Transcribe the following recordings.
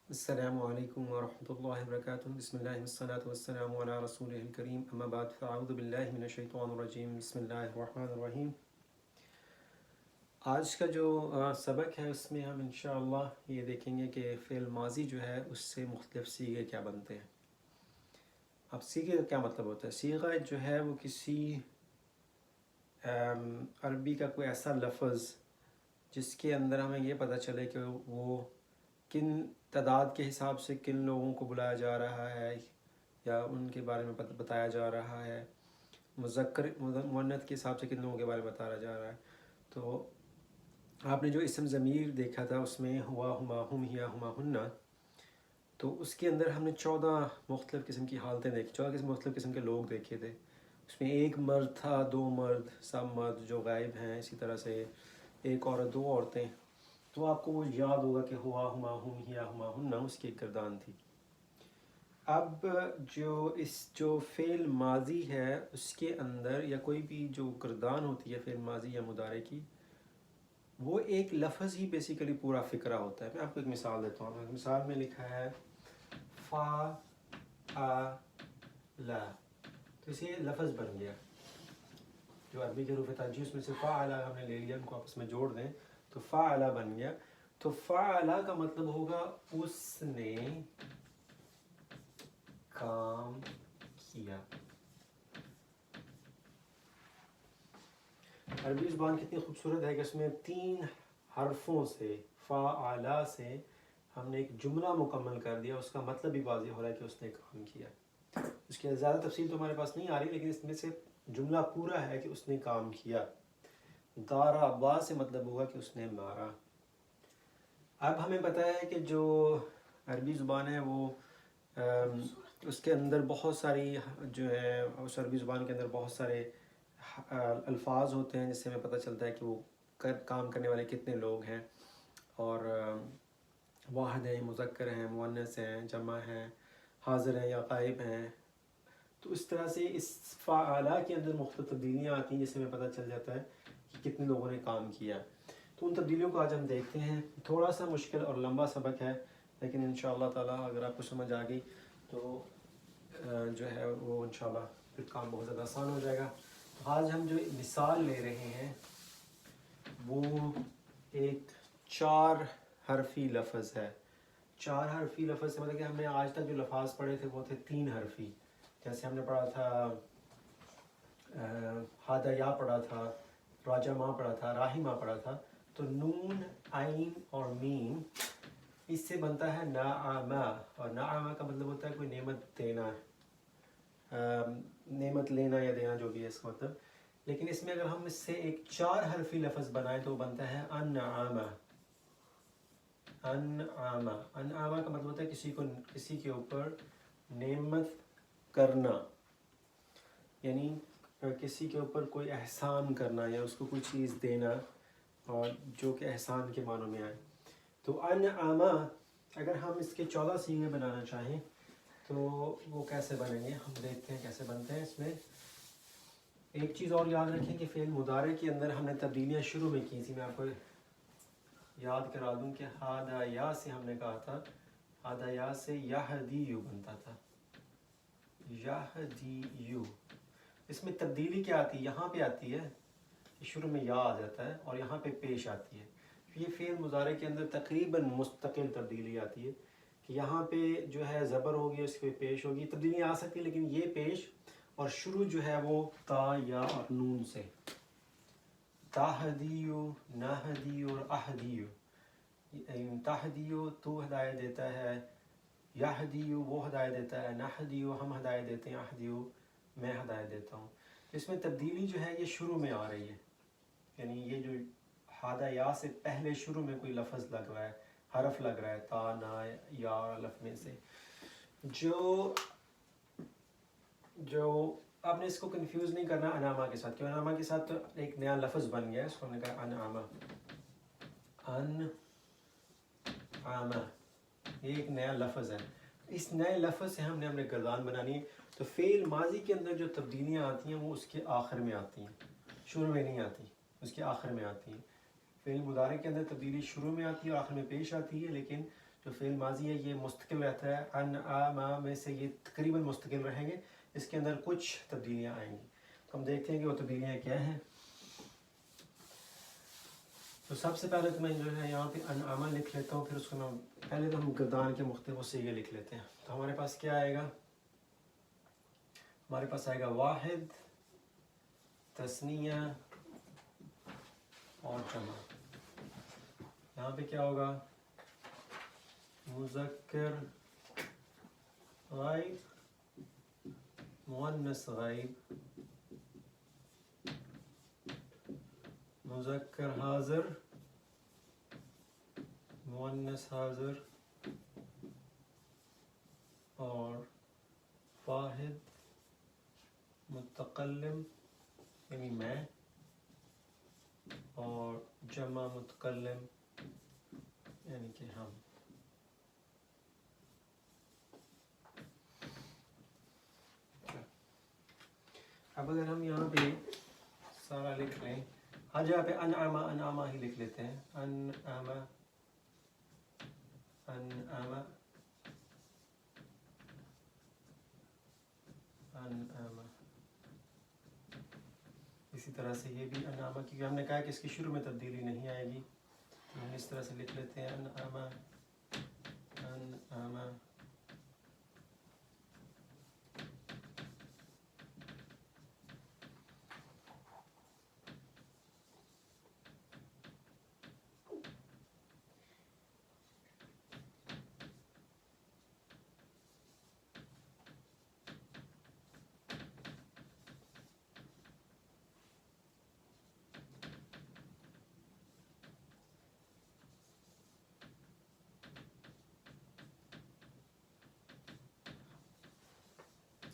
السلام علیکم ورحمۃ اللہ وبرکاتہ بسم اللہ والصلاة والسلام علی رسول الکریم اما بعد فاعوذ باللہ من الشیطان الرجیم بسم اللہ الرحمن الرحیم۔ آج کا جو سبق ہے اس میں ہم انشاءاللہ یہ دیکھیں گے کہ فعل ماضی جو ہے اس سے مختلف صیغے کیا بنتے ہیں۔ اب صیغے کا کیا مطلب ہوتا ہے؟ صیغہ جو ہے وہ کسی عربی کا کوئی ایسا لفظ جس کے اندر ہمیں یہ پتہ چلے کہ وہ کن تعداد کے حساب سے کن لوگوں کو بلایا جا رہا ہے یا ان کے بارے میں بتایا جا رہا ہے، مذکر مؤنث کے حساب سے کن لوگوں کے بارے میں بتایا جا رہا ہے۔ تو آپ نے جو اسم ضمیر دیکھا تھا اس میں ہوا، ہما، ہم، ہیا، ہما، ہننا، تو اس کے اندر ہم نے 14 مختلف قسم کی حالتیں دیکھی، 14 مختلف قسم کے لوگ دیکھے تھے۔ اس میں ایک مرد تھا، 2 مرد، سب مرد جو غائب ہیں، اسی طرح سے ایک عورت، 2 عورتیں۔ تو آپ کو وہ یاد ہوگا کہ ہوا، ہما، ہم، ہیا، ہما، ہننا اس کی ایک گردان تھی۔ اب جو فعل ماضی ہے اس کے اندر یا کوئی بھی جو گردان ہوتی ہے فعل ماضی یا مضارع کی، وہ ایک لفظ ہی بیسیکلی پورا فقرہ ہوتا ہے۔ میں آپ کو ایک مثال دیتا ہوں۔ ایک مثال میں لکھا ہے فا لا، تو اسے لفظ بن گیا۔ جو عربی کے حروف ترجیح اس میں سے فعلا ہم نے لے لیا، ان کو آپس میں جوڑ دیں تو فعلا بن گیا۔ تو فعلا کا مطلب ہوگا اس نے کام کیا۔ عربی زبان کتنی خوبصورت ہے کہ اس میں 3 حرفوں سے، فعلا سے ہم نے ایک جملہ مکمل کر دیا، اس کا مطلب بھی واضح ہو رہا ہے کہ اس نے کام کیا۔ اس کی زیادہ تفصیل تو ہمارے پاس نہیں آ رہی، لیکن اس میں سے جملہ پورا ہے کہ اس نے کام کیا۔ دارا با سے مطلب ہوگا کہ اس نے مارا۔ اب ہمیں پتہ ہے کہ جو عربی زبان ہے وہ اس کے اندر بہت ساری جو ہے، اس عربی زبان کے اندر بہت سارے الفاظ ہوتے ہیں جس سے ہمیں پتہ چلتا ہے کہ وہ کام کرنے والے کتنے لوگ ہیں، اور واحد ہیں، مذکر ہیں، مؤنث ہیں، جمع ہیں، حاضر ہیں یا غائب ہیں۔ تو اس طرح سے اس فعلا کے اندر مختلف تبدیلیاں آتی ہیں جس سے ہمیں پتہ چل جاتا ہے کہ کتنے لوگوں نے کام کیا۔ تو ان تبدیلیوں کو آج ہم دیکھتے ہیں۔ تھوڑا سا مشکل اور لمبا سبق ہے، لیکن انشاءاللہ تعالیٰ اگر آپ کو سمجھ آ گئی تو جو ہے وہ انشاءاللہ پھر کام بہت زیادہ آسان ہو جائے گا۔ آج ہم جو مثال لے رہے ہیں وہ ایک 4 حرفی لفظ ہے۔ 4 حرفی لفظ سے مطلب کہ ہم نے آج تک جو لفاظ پڑھے تھے وہ تھے 3 حرفی۔ جیسے ہم نے پڑھا تھا ہادیا پڑھا تھا، راجما پڑھا تھا، راہمہ پڑھا تھا۔ تو نون، عین اور میم اس سے بنتا ہے نعمہ، اور نعمہ کا مطلب ہوتا ہے کوئی نعمت دینا، نعمت لینا یا دینا، جو بھی ہے اس کا مطلب۔ لیکن اس میں اگر ہم اس سے ایک 4 حرفی لفظ بنائیں تو بنتا ہے انعامہ۔ انعامہ، انعامہ کا مطلب ہوتا ہے کسی کے اوپر نعمت کرنا، یعنی کسی کے اوپر کوئی احسان کرنا یا اس کو کوئی چیز دینا، اور جو کہ احسان کے معنوں میں آئے۔ تو انعامہ اگر ہم اس کے 14 صیغے بنانا چاہیں تو وہ کیسے بنیں گے، ہم دیکھتے ہیں کیسے بنتے ہیں۔ اس میں ایک چیز اور یاد رکھیں کہ فعل مضارع کے اندر ہم نے تبدیلیاں شروع میں کی تھی۔ میں آپ کو یاد کرا دوں کہ ہادیا سے ہم نے کہا تھا، ہادیا سے یہدیو بنتا تھا، یہدیو۔ اس میں تبدیلی کیا آتی ہے؟ یہاں پہ آتی ہے، شروع میں یا آ جاتا ہے اور یہاں پہ پیش آتی ہے۔ یہ فعل مضارع کے اندر تقریباً مستقل تبدیلی آتی ہے کہ یہاں پہ جو ہے زبر ہوگی، اس پہ پیش ہوگی، تبدیلی آ سکتی ہے لیکن یہ پیش اور شروع جو ہے وہ تا، یا اور نون سے۔ تہدیو، نہدیو اور اہدیو۔ تہدیو تو ہدایت دیتا ہے، یہدیو وہ ہدایت دیتا ہے، نہدیو ہم ہدایت دیتے ہیں، اہدیو میں ہدایت دیتا ہوں۔ اس میں تبدیلی جو ہے یہ شروع میں آ رہی ہے، یعنی یہ جو ہادیا سے پہلے شروع میں کوئی لفظ لگ رہا ہے، حرف لگ رہا ہے، تا، نا، یا الف میں سے۔ جو آپ نے اس کو کنفیوز نہیں کرنا انعامہ کے ساتھ، کیوں؟ انعامہ کے ساتھ تو ایک نیا لفظ بن گیا ہے، اس کو ہم نے کہا انعامہ۔ انعامہ یہ ایک نیا لفظ ہے، اس نئے لفظ سے ہم نے گردان بنانی ہے۔ تو فعل ماضی کے اندر جو تبدیلیاں آتی ہیں وہ اس کے آخر میں آتی ہیں، شروع میں نہیں آتی، اس کے آخر میں آتی ہیں۔ فعل مضارع کے اندر تبدیلی شروع میں آتی ہے اور آخر میں پیش آتی ہے، لیکن جو فعل ماضی ہے یہ مستقل رہتا ہے، انعم میں سے یہ تقریباً مستقل رہیں گے، اس کے اندر کچھ تبدیلیاں آئیں گی، تو ہم دیکھتے ہیں کہ وہ تبدیلیاں کیا ہیں۔ تو سب سے پہلے تو میں جو ہے یہاں پہ انعم لکھ لیتا ہوں، پھر اس کو میں پہلے تو ہم گردان کے مختلف صیغے لکھ لیتے ہیں۔ تو ہمارے پاس کیا آئے گا؟ ہمارے پاس آئے گا واحد، تثنیہ اور جمع۔ یہاں پہ کیا ہوگا؟ مذکر غائب، مؤنث غائب، مذکر حاضر، مؤنث حاضر، اور واحد متکلم یعنی میں، اور جمع متکلم یعنی کہ ہم۔ اب اگر ہم یہاں پہ سارا لکھ لیں، ہر جگہ پہ انعم انعم ہی لکھ لیتے ہیں، انعم انعم انعم۔ اسی طرح سے یہ بھی انعم، کیونکہ ہم نے کہا کہ اس کی شروع میں تبدیلی نہیں آئے گی، تو ہم اس طرح سے لکھ لیتے ہیں انعم انعم۔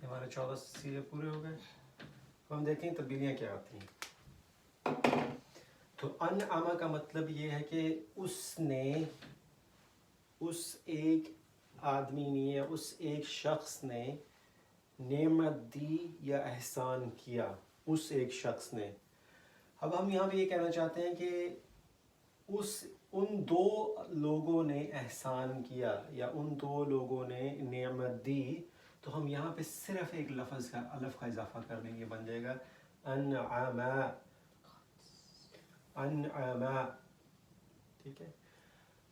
ہمارے 14 صیغے پورے ہو گئے، تو ہم دیکھیں تبدیلیاں کیا آتی ہیں۔ تو انعم کا مطلب یہ ہے کہ اس نے، اس ایک آدمی نے یا اس ایک شخص نے نعمت دی یا احسان کیا، اس ایک شخص نے۔ اب ہم یہاں پہ یہ کہنا چاہتے ہیں کہ ان دو لوگوں نے احسان کیا یا ان دو لوگوں نے نعمت دی، تو ہم یہاں پہ صرف ایک لفظ کا الف کا اضافہ کر دیں گے، بن جائے گا انعم انعم، ٹھیک ہے۔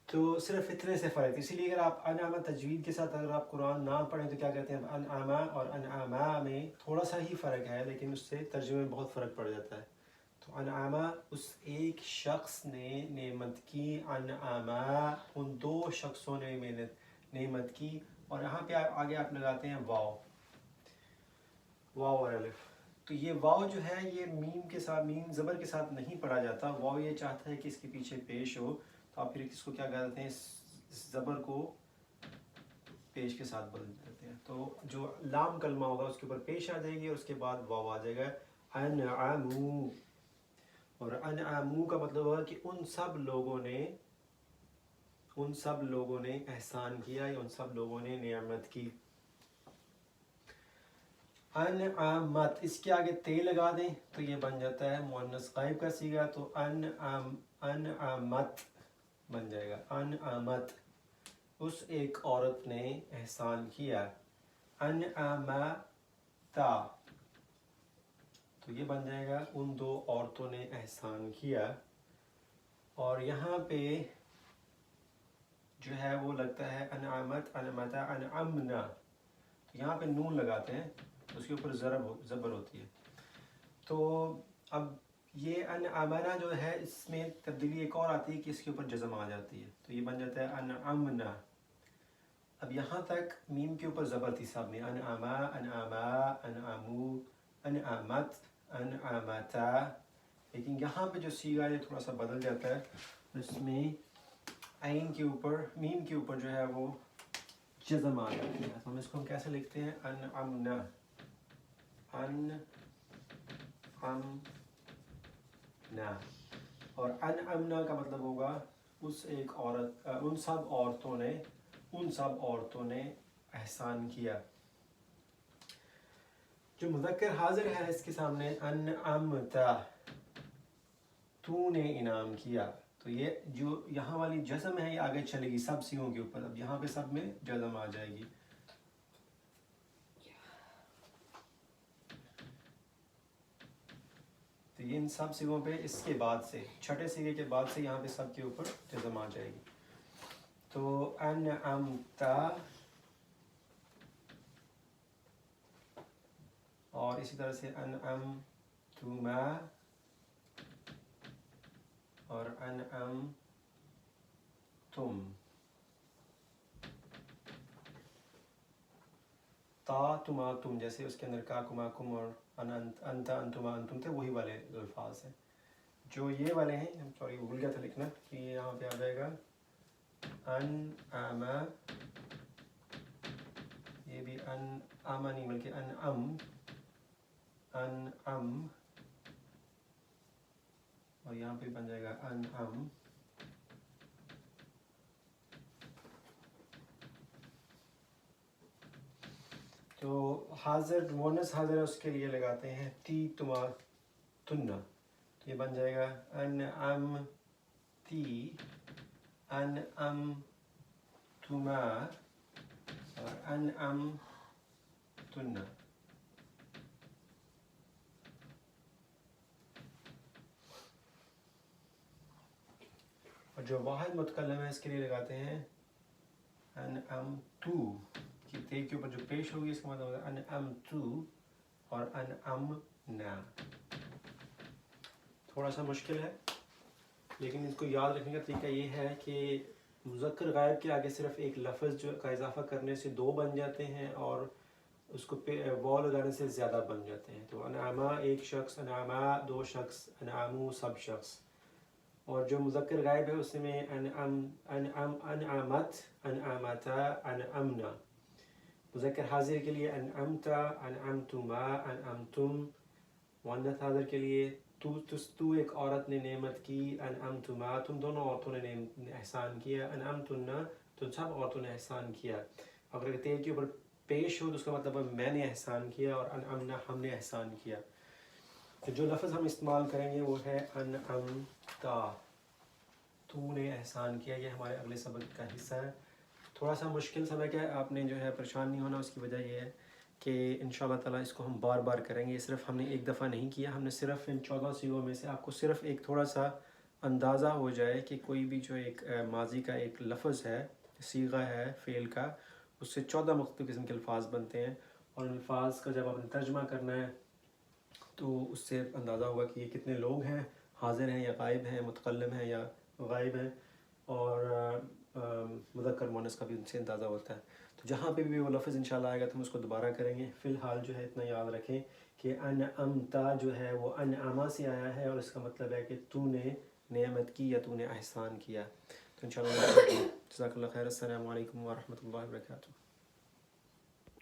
تو صرف اتنے سے فرق، اسی لیے اگر آپ انعم تجوید کے ساتھ اگر آپ قرآن نہ پڑھیں تو کیا کہتے ہیں؟ انعم اور انعما میں تھوڑا سا ہی فرق ہے، لیکن اس سے ترجمے میں بہت فرق پڑ جاتا ہے۔ تو انعم اس ایک شخص نے نعمت کی، انعم ان دو شخصوں نے نعمت کی، اور یہاں پہ آگے آپ لگاتے ہیں واو، واو اور الف۔ تو یہ واو جو ہے یہ میم کے ساتھ، میم زبر کے ساتھ نہیں پڑھا جاتا، واو یہ چاہتا ہے کہ اس کے پیچھے پیش ہو، تو آپ پھر اس کو کیا کہتے ہیں؟ اس زبر کو پیش کے ساتھ بدل دیتے ہیں، تو جو لام کلمہ ہوگا اس کے اوپر پیش آ جائے گی، اور اس کے بعد واو آ جائے گا، انعمو۔ اور انعمو کا مطلب ہوگا کہ ان سب لوگوں نے احسان کیا یا ان سب لوگوں نے نعمت کی۔ انعمت، اس کے آگے تے لگا دیں تو یہ بن جاتا ہے مؤنث غائب کا صیغہ، تو انعمت بن جائے گا، انعمت اس ایک عورت نے احسان کیا، انعمتا، تو یہ بن جائے گا ان دو عورتوں نے احسان کیا۔ اور یہاں پہ جو ہے وہ لگتا ہے انعمت، انعمتا، انعمنا، تو یہاں پہ نون لگاتے ہیں، اس کے اوپر زبر ہوتی ہے۔ تو اب یہ انعمنا جو ہے اس میں تبدیلی ایک اور آتی ہے کہ اس کے اوپر جزم آ جاتی ہے، تو یہ بن جاتا ہے انعمنا۔ اب یہاں تک میم کے اوپر زبر تھی سب میں، انعما، انعما، انعمو، انعمت، انعمتا، لیکن یہاں پہ جو صیغہ ہے تھوڑا سا بدل جاتا ہے، اس میں عین کے اوپر، میم کے اوپر جو ہے وہ جزم آ جاتی ہے، تو ہم اس کو کیسے لکھتے ہیں؟ انعمنا، انعمنا، اور انعمنا کا مطلب ہوگا اس ایک عورت، ان سب عورتوں نے احسان کیا۔ جو مذکر حاضر ہے اس کے سامنے انعمتا، تو نے انعام کیا، تو یہ جو یہاں والی جزم ہے یہ آگے چلے گی سب سیغوں کے اوپر. اب یہاں پہ سب میں جزم آ جائے گی. تو یہ ان سب سیغوں پہ اس کے بعد سے چھٹے سیغے کے بعد سے یہاں پہ سب کے اوپر جزم آ جائے گی. تو انعمت اور اسی طرح سے انعمتما اور انعمتم. تا تما تم جیسے اس کے اندر کا کما کم اور انت انتما انتم تھے وہی والے الفاظ ہیں. جو یہ والے ہیں ہم سوری بھول گیا تھا لکھنا کہ یہاں پہ آ جائے گا انعم. یہ بھی انعم نہیں بلکہ انعم انعم اور یہاں پہ بن جائے گا انعم. تو حاضر مونس حاضر ہے اس کے لیے لگاتے ہیں تی تما تن. تو یہ بن جائے گا انعم تی انعم تما اور انعم تن. اور جو واحد متکلم ہے اس کے لیے لگاتے ہیں انعمتو. کہ تے کے اوپر جو پیش ہوگی اس کا مطلب ہوگا انعمتو اور انعمنا. تھوڑا سا مشکل ہے لیکن اس کو یاد رکھنے کا طریقہ یہ ہے کہ مذکر غائب کے آگے صرف ایک لفظ جو کا اضافہ کرنے سے دو بن جاتے ہیں اور اس کو واو لگانے سے زیادہ بن جاتے ہیں. تو انعما ایک شخص, انعما دو شخص, انعمو سب شخص. اور جو مذکر غائب ہے اس میں انعمت انعمتا انعمنا. مذکر حاضر کے لیے انعمتا انعمتما انعمتم. مؤنث حاضر کے لیے تو ایک عورت نے نعمت کی, انعمتما تم دونوں عورتوں نے احسان کیا, انعمتنا تم سب عورتوں نے احسان کیا. اگر تے کے اوپر پیش ہو تو اس کا مطلب ہے میں نے احسان کیا اور انعمنا ہم نے احسان کیا. تو جو لفظ ہم استعمال کریں گے وہ ہے انعمتا, تو نے احسان کیا. یہ ہمارے اگلے سبق کا حصہ ہے. تھوڑا سا مشکل سبق ہے, آپ نے جو ہے پریشان نہیں ہونا. اس کی وجہ یہ ہے کہ انشاءاللہ تعالیٰ اس کو ہم بار بار کریں گے. یہ صرف ہم نے ایک دفعہ نہیں کیا, ہم نے صرف ان 14 سیغوں میں سے آپ کو صرف ایک تھوڑا سا اندازہ ہو جائے کہ کوئی بھی جو ایک ماضی کا ایک لفظ ہے, صیغہ ہے فعل کا, اس سے 14 مختلف قسم کے الفاظ بنتے ہیں. اور ان الفاظ کا جب آپ نے ترجمہ کرنا ہے تو اس سے اندازہ ہوگا کہ یہ کتنے لوگ ہیں, حاضر ہیں یا غائب ہیں, متکلم ہیں یا غائب ہیں. اور مذکر مؤنث کا بھی ان سے اندازہ ہوتا ہے. تو جہاں پہ بھی وہ لفظ انشاءاللہ آئے گا تو ہم اس کو دوبارہ کریں گے. فی الحال جو ہے اتنا یاد رکھیں کہ انعمتا جو ہے وہ انعما سے آیا ہے اور اس کا مطلب ہے کہ تو نے نعمت کی یا تو نے احسان کیا. تو انشاءاللہ جزاک اللہ خیر. السلام علیکم ورحمۃ اللہ وبرکاتہ.